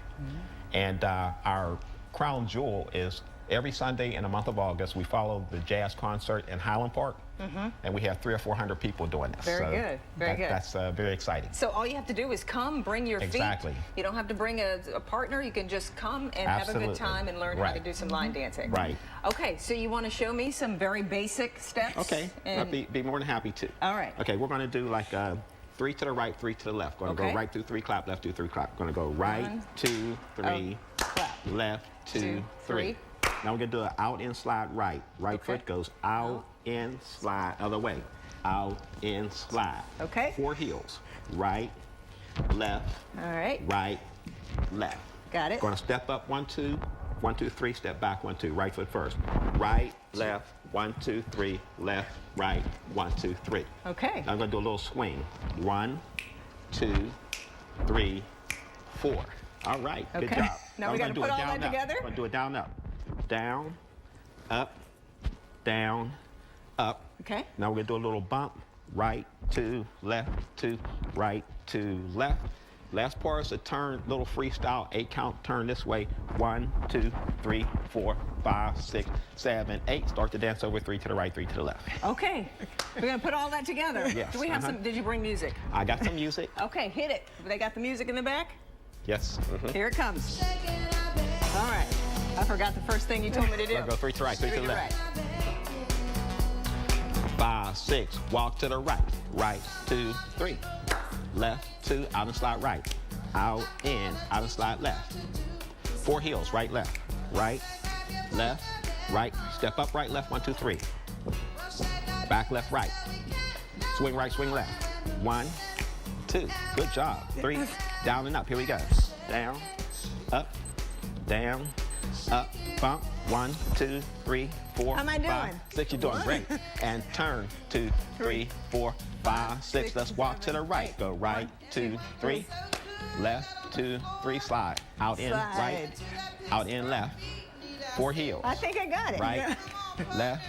And our crown jewel is every Sunday in the month of August, we follow the jazz concert in Highland Park. And we have 300 or 400 people doing this. Very good. Very good. That's very exciting. So all you have to do is come, bring your feet. Exactly. You don't have to bring a partner. You can just come and have a good time and learn how to do some line dancing. Right. Okay, so you want to show me some very basic steps? Okay, I'd be more than happy to. All right. Okay, we're going to do like 3 to the right, 3 to the left. Going to go right through 3, clap, left, 2, 3, clap. Going to go right, 1, 2, 3, clap. Left, 2, 3. Now we're going to do an out, in, slide, right. Right foot goes out, in, slide, other way. Out, in, slide. Okay. 4 heels. Right, left, all right. right, left. Got it. Gonna step up, 1, 2, 1, 2, 3, step back, 1, 2, right foot first. Right, left, 1, 2, 3, left, right, 1, 2, 3. Okay. Now I'm gonna do a little swing. 1, 2, 3, 4. All right, good Okay. job. Now we gotta put all that together? I'm gonna do it down, up. Down, up, down, up. Okay. Now we're gonna do a little bump. Right, 2, left, 2, right, 2, left. Last part is a turn, little freestyle, 8 count turn this way. 1, 2, 3, 4, 5, 6, 7, 8. Start the dance over 3 to the right, 3 to the left. Okay. We're going to put all that together. Yes. Do we have some, did you bring music? I got some music. Okay, hit it. They got the music in the back? Yes. Here it comes. All right. I forgot the first thing you told me to do. I'll go 3 to the right, 3 to the left. Right. 5, 6, walk to the right. Right, 2, 3. Left, 2, out and slide right. Out, in, out and slide left. 4 heels, right, left. Right, left, right. Step up, right, left, 1, 2, 3. Back, left, right. Swing right, swing left. 1, 2. Good job. 3, down and up. Here we go. Down, up, down, up, bump. 1, 2, 3, 4, How am I doing? 5, 6. You're doing great. And turn. 2, 3, 4, 5, 6. Let's walk to the right. Go right, 2, 3. Left, 2, 3. Slide. Out, in, right. Out, in, left. 4 heels. I think I got it. Right, left,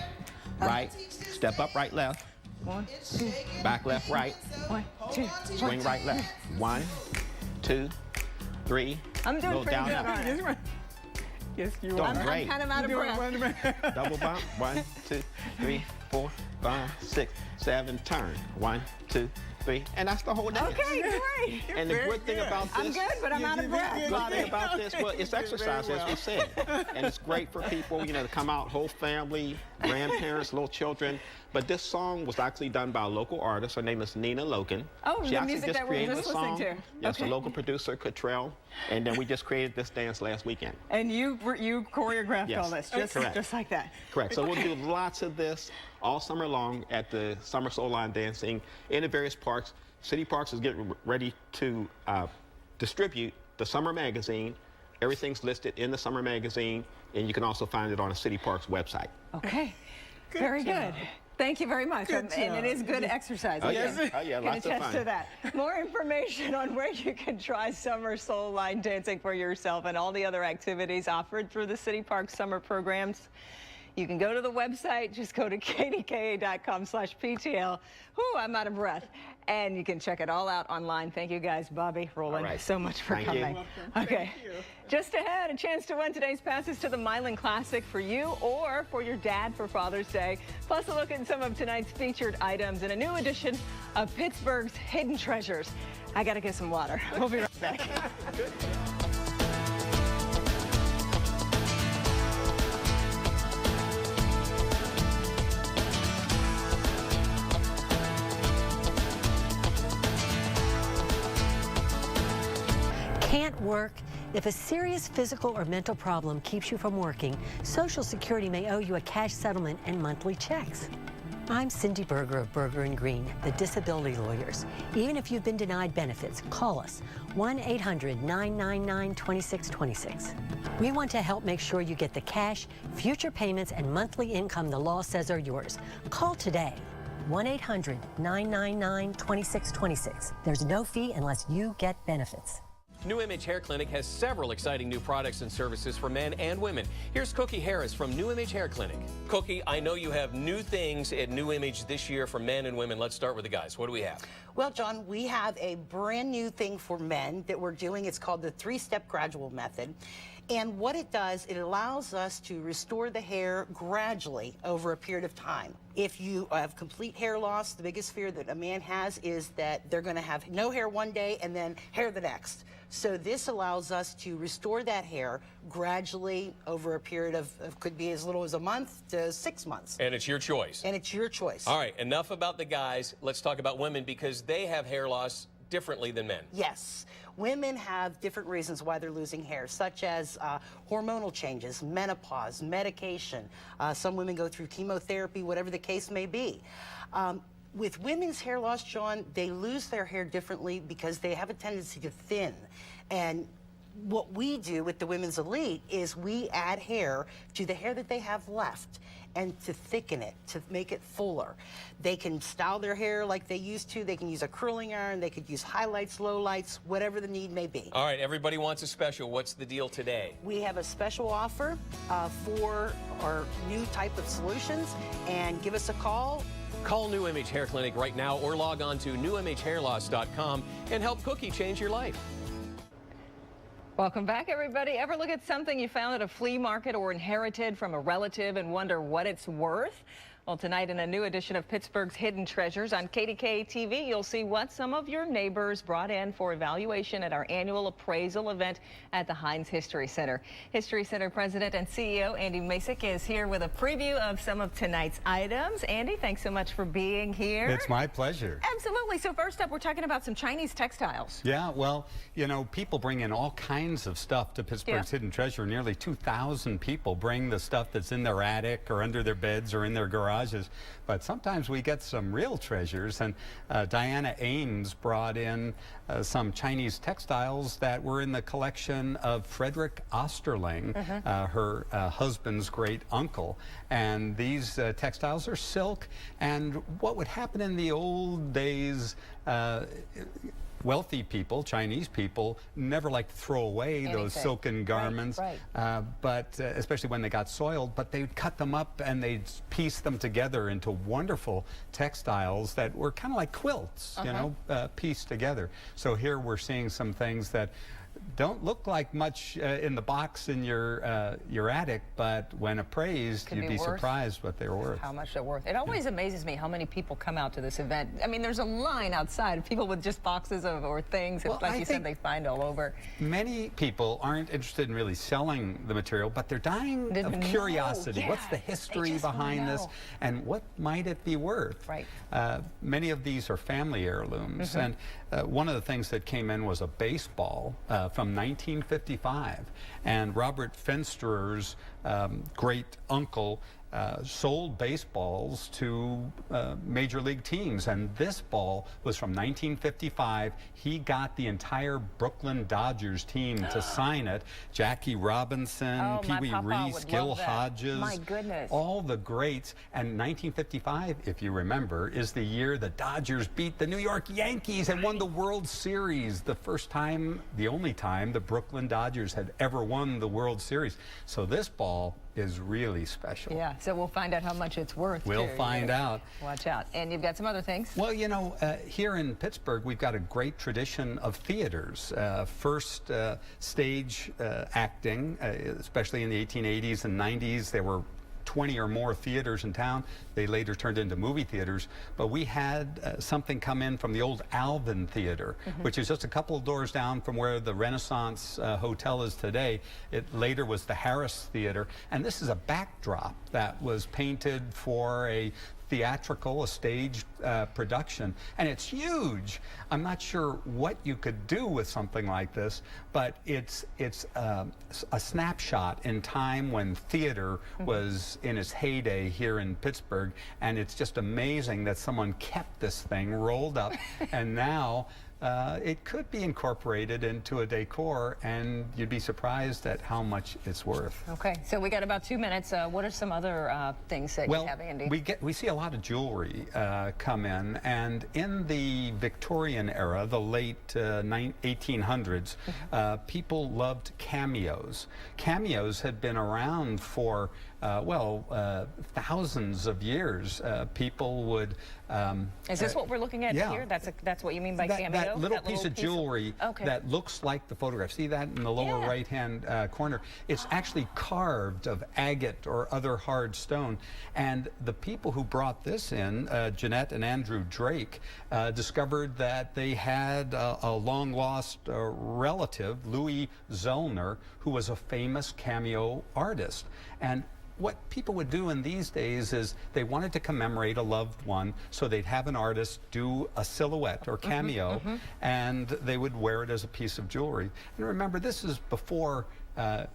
right. Step up, right, left. 1, 2. Back, left, right. 1, 2. Swing right, left. 1, 2, 3. I'm doing Go pretty down, good. up. Aren't I? Yes, you Doing are. great. I'm kind of out of breath. Double bump. 1, 2, 3, 4, 5, 6, 7. Turn. 1, 2, 3. And that's the whole dance. Okay, great. And the good thing about this, I'm good, but I'm out of breath. good thing about this, well, it's exercise, as we said. And it's great for people, you know, to come out, whole family, grandparents, little children. But this song was actually done by a local artist. Her name is Nina Loken. Oh, she the actually music just that we're created just the song. listening to. Yes, Okay. a local producer, Cottrell. And then we just created this dance last weekend. And you choreographed Yes, all this, correct. just like that. Correct. So we'll do lots of this all summer long at the Summer Soul Line Dancing in the various parks. City Parks is getting ready to distribute the summer magazine. Everything's listed in the summer magazine, and you can also find it on the City Parks website. Okay. Very good. Thank you very much. And it is good exercise. Oh, yeah. Oh, yeah. Lots of attest fun. to that. More information on where you can try Summer Soul Line Dancing for yourself and all the other activities offered through the City Park summer programs. You can go to the website. Just go to kdka.com/PTL. Whew, I'm out of breath. And you can check it all out online. Thank you guys, Bobby, Roland, right. so much for Thank coming. you. Okay. Just ahead, a chance to win today's passes to the Milan Classic for you or for your dad for Father's Day. Plus a look at some of tonight's featured items in a new edition of Pittsburgh's Hidden Treasures. I got to get some water. We'll be right back. Can't work? If a serious physical or mental problem keeps you from working, Social Security may owe you a cash settlement and monthly checks. I'm Cindy Berger of Berger & Green, the disability lawyers. Even if you've been denied benefits, call us, 1-800-999-2626. We want to help make sure you get the cash, future payments, and monthly income the law says are yours. Call today. 1-800-999-2626. There's no fee unless you get benefits. New Image Hair Clinic has several exciting new products and services for men and women. Here's Cookie Harris from New Image Hair Clinic. Cookie, I know you have new things at New Image this year for men and women. Let's start with the guys. What do we have? Well, John, we have a brand new thing for men that we're doing. It's called the 3-step gradual method. And what it does, it allows us to restore the hair gradually over a period of time. If you have complete hair loss, the biggest fear that a man has is that they're going to have no hair one day and then hair the next. So this allows us to restore that hair gradually over a period of could be as little as a month to 6 months. And it's your choice. And it's your choice. All right, enough about the guys. Let's talk about women because they have hair loss differently than men. Yes. Women have different reasons why they're losing hair, such as hormonal changes, menopause, medication. Some women go through chemotherapy, whatever the case may be. With women's hair loss, John, they lose their hair differently because they have a tendency to thin. And what we do with the Women's Elite is we add hair to the hair that they have left, and to thicken it, to make it fuller. They can style their hair like they used to. They can use a curling iron. They could use highlights, lowlights, whatever the need may be. All right, everybody wants a special. What's the deal today? We have a special offer for our new type of solutions, and give us a call. Call New Image Hair Clinic right now or log on to newimagehhairloss.com and help Cookie change your life. Welcome back, everybody. Ever look at something you found at a flea market or inherited from a relative and wonder what it's worth? Well, tonight in a new edition of Pittsburgh's Hidden Treasures on KDKA TV, you'll see what some of your neighbors brought in for evaluation at our annual appraisal event at the Heinz History Center. History Center President and CEO Andy Masick is here with a preview of some of tonight's items. Andy, thanks so much for being here. It's my pleasure. Absolutely. So first up, we're talking about some Chinese textiles. Yeah, well, you know, people bring in all kinds of stuff to Pittsburgh's Hidden Treasure. Nearly 2,000 people bring the stuff that's in their attic or under their beds or in their garage. But sometimes we get some real treasures, and Diana Ames brought in some Chinese textiles that were in the collection of Frederick Osterling, her husband's great uncle. And these textiles are silk, and what would happen in the old days, wealthy people, Chinese people, never liked to throw away those silken garments, but especially when they got soiled, but they'd cut them up and they'd piece them together into wonderful textiles that were kind of like quilts, you know, pieced together. So here we're seeing some things that don't look like much in the box in your attic, but when appraised, you'd be surprised what they're worth. How much they're worth. It always amazes me how many people come out to this event. I mean, there's a line outside of people with just boxes of or things, well, like you said, they find all over. Many people aren't interested in really selling the material, but they're dying of curiosity. What's the history behind this, and what might it be worth? Right. Many of these are family heirlooms, and one of the things that came in was a baseball from 1955, and Robert Fensterer's great uncle sold baseballs to major league teams, and this ball was from 1955. He got the entire Brooklyn Dodgers team to sign it. Jackie Robinson, Pee Wee Reese, Gil Hodges, my goodness, all the greats. And 1955, if you remember, is the year the Dodgers beat the New York Yankees and won the World Series. The first time, the only time, the Brooklyn Dodgers had ever won the World Series. So this ball is really special. Yeah, so we'll find out how much it's worth. We'll find out. Watch out. And you've got some other things. Well, you know, here in Pittsburgh, we've got a great tradition of theaters. First stage acting, especially in the 1880s and 90s, there were 20 or more theaters in town. They later turned into movie theaters, but we had something come in from the old Alvin Theater, which is just a couple of doors down from where the Renaissance Hotel is today. It later was the Harris Theater, and this is a backdrop that was painted for a theatrical, a stage production, and it's huge. I'm not sure what you could do with something like this, but it's a snapshot in time when theater was in its heyday here in Pittsburgh, and it's just amazing that someone kept this thing rolled up, and now it could be incorporated into a decor, and you'd be surprised at how much it's worth. Okay, so we got about 2 minutes. What are some other things that you have, Andy? We see a lot of jewelry come in, and in the Victorian era, the late 1800s, people loved cameos. Cameos had been around for thousands of years. People would. Is this what we're looking at here? That's what you mean by cameo? That little piece of jewelry that looks like the photograph. See that in the lower right-hand corner? It's actually carved of agate or other hard stone. And the people who brought this in, Jeanette and Andrew Drake, discovered that they had a long-lost relative, Louis Zellner, who was a famous cameo artist. And what people would do in these days is they wanted to commemorate a loved one, so they'd have an artist do a silhouette or cameo, and they would wear it as a piece of jewelry. And remember, this is before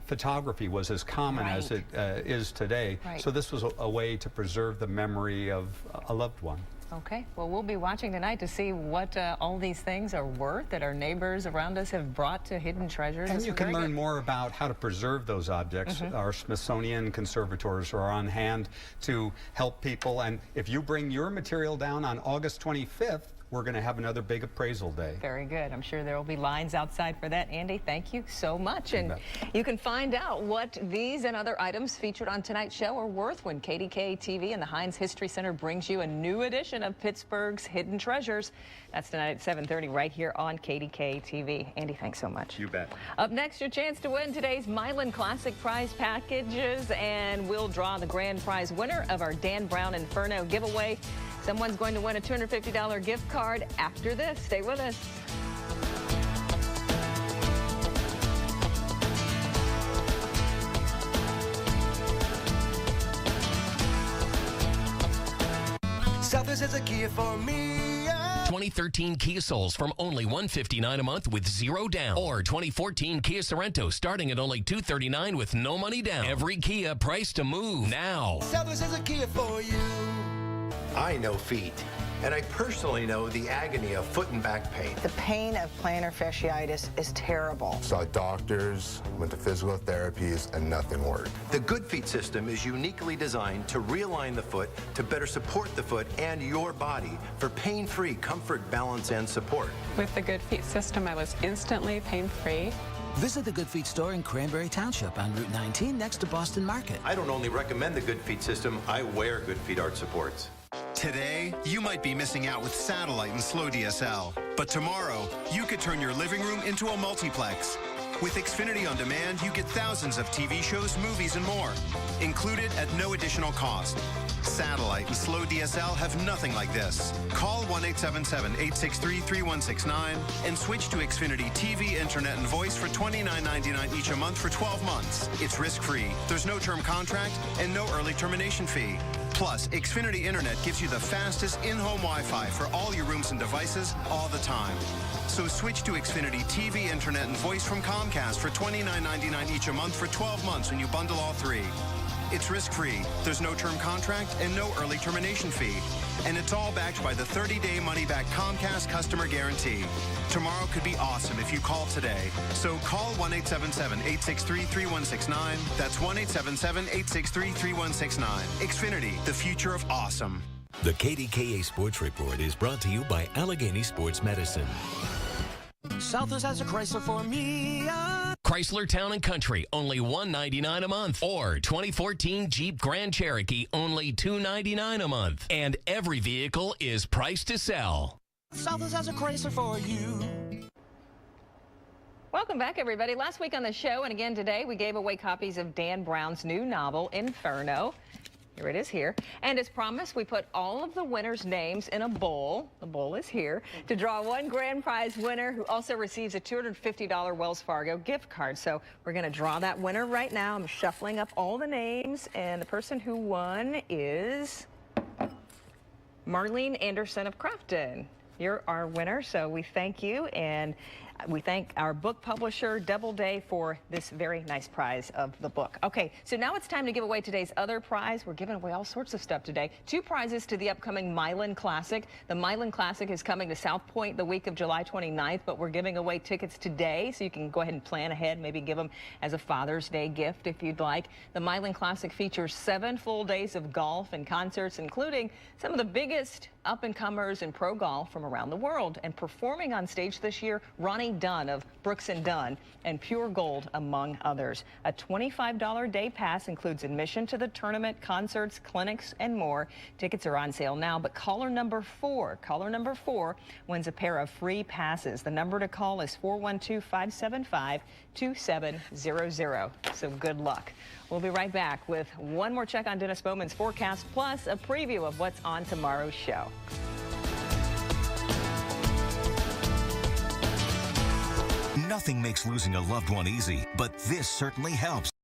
photography was as common as it is today, so this was a way to preserve the memory of a loved one. Okay, well, we'll be watching tonight to see what all these things are worth that our neighbors around us have brought to hidden treasures. And you can learn more about how to preserve those objects. Our Smithsonian conservators are on hand to help people. And if you bring your material down on August 25th, we're going to have another big appraisal day. Very good. I'm sure there will be lines outside for that. Andy, thank you so much. And you can find out what these and other items featured on tonight's show are worth when KDKA TV and the Heinz History Center brings you a new edition of Pittsburgh's Hidden Treasures. That's tonight at 7:30 right here on KDKA TV. Andy, thanks so much. You bet. Up next, your chance to win today's Milan Classic prize packages, and we'll draw the grand prize winner of our Dan Brown Inferno giveaway. Someone's going to win a $250 gift card after this. Stay with us. Southwest has a Kia for me. 2013 Kia Souls from only $159 a month with 0 down. Or 2014 Kia Sorento starting at only $239 with no money down. Every Kia priced to move now. Southwest has a Kia for you. I know feet, and I personally know the agony of foot and back pain. The pain of plantar fasciitis is terrible. Saw doctors, went to physical therapies, and nothing worked. The Good Feet system is uniquely designed to realign the foot to better support the foot and your body for pain-free comfort, balance, and support. With the Good Feet system, I was instantly pain-free. Visit the Good Feet store in Cranberry Township on Route 19 next to Boston Market. I don't only recommend the Good Feet system, I wear Good Feet arch supports. Today, you might be missing out with satellite and slow DSL. But tomorrow, you could turn your living room into a multiplex. With Xfinity On Demand, you get thousands of TV shows, movies, and more, included at no additional cost. Satellite and slow DSL have nothing like this. Call 1-877-863-3169 and switch to Xfinity TV, Internet, and Voice for $29.99 each a month for 12 months. It's risk-free. There's no term contract and no early termination fee. Plus, Xfinity Internet gives you the fastest in-home Wi-Fi for all your rooms and devices all the time. So switch to Xfinity TV, Internet, and Voice from Comcast for $29.99 each a month for 12 months when you bundle all three. It's risk-free. There's no term contract and no early termination fee. And it's all backed by the 30-day money-back Comcast customer guarantee. Tomorrow could be awesome if you call today. So call 1-877-863-3169. That's 1-877-863-3169. Xfinity, the future of awesome. The KDKA Sports Report is brought to you by Allegheny Sports Medicine. Southwest has a Chrysler for me. Chrysler Town & Country, only $199 a month. Or 2014 Jeep Grand Cherokee, only $299 a month. And every vehicle is priced to sell. Southwest has a Chrysler for you. Welcome back, everybody. Last week on the show, and again today, we gave away copies of Dan Brown's new novel, Inferno. Here it is here. And as promised, we put all of the winners' names in a bowl. The bowl is here to draw one grand prize winner who also receives a $250 Wells Fargo gift card. So we're going to draw that winner right now. I'm shuffling up all the names, and the person who won is Marlene Anderson of Crofton. You're our winner, so we thank you, and we thank our book publisher, Doubleday, for this very nice prize of the book. Okay, so now it's time to give away today's other prize. We're giving away all sorts of stuff today. 2 prizes to the upcoming Milan Classic. The Milan Classic is coming to South Point the week of July 29th, but we're giving away tickets today, so you can go ahead and plan ahead, maybe give them as a Father's Day gift if you'd like. The Milan Classic features 7 full days of golf and concerts, including some of the biggest up-and-comers in pro golf from around the world. And performing on stage this year, Ronnie Dunn of Brooks & Dunn and Pure Gold, among others. A $25 day pass includes admission to the tournament, concerts, clinics, and more. Tickets are on sale now, but caller number 4 wins a pair of free passes. The number to call is 412-575-2700. So good luck. We'll be right back with one more check on Dennis Bowman's forecast, plus a preview of what's on tomorrow's show. Nothing makes losing a loved one easy, but this certainly helps.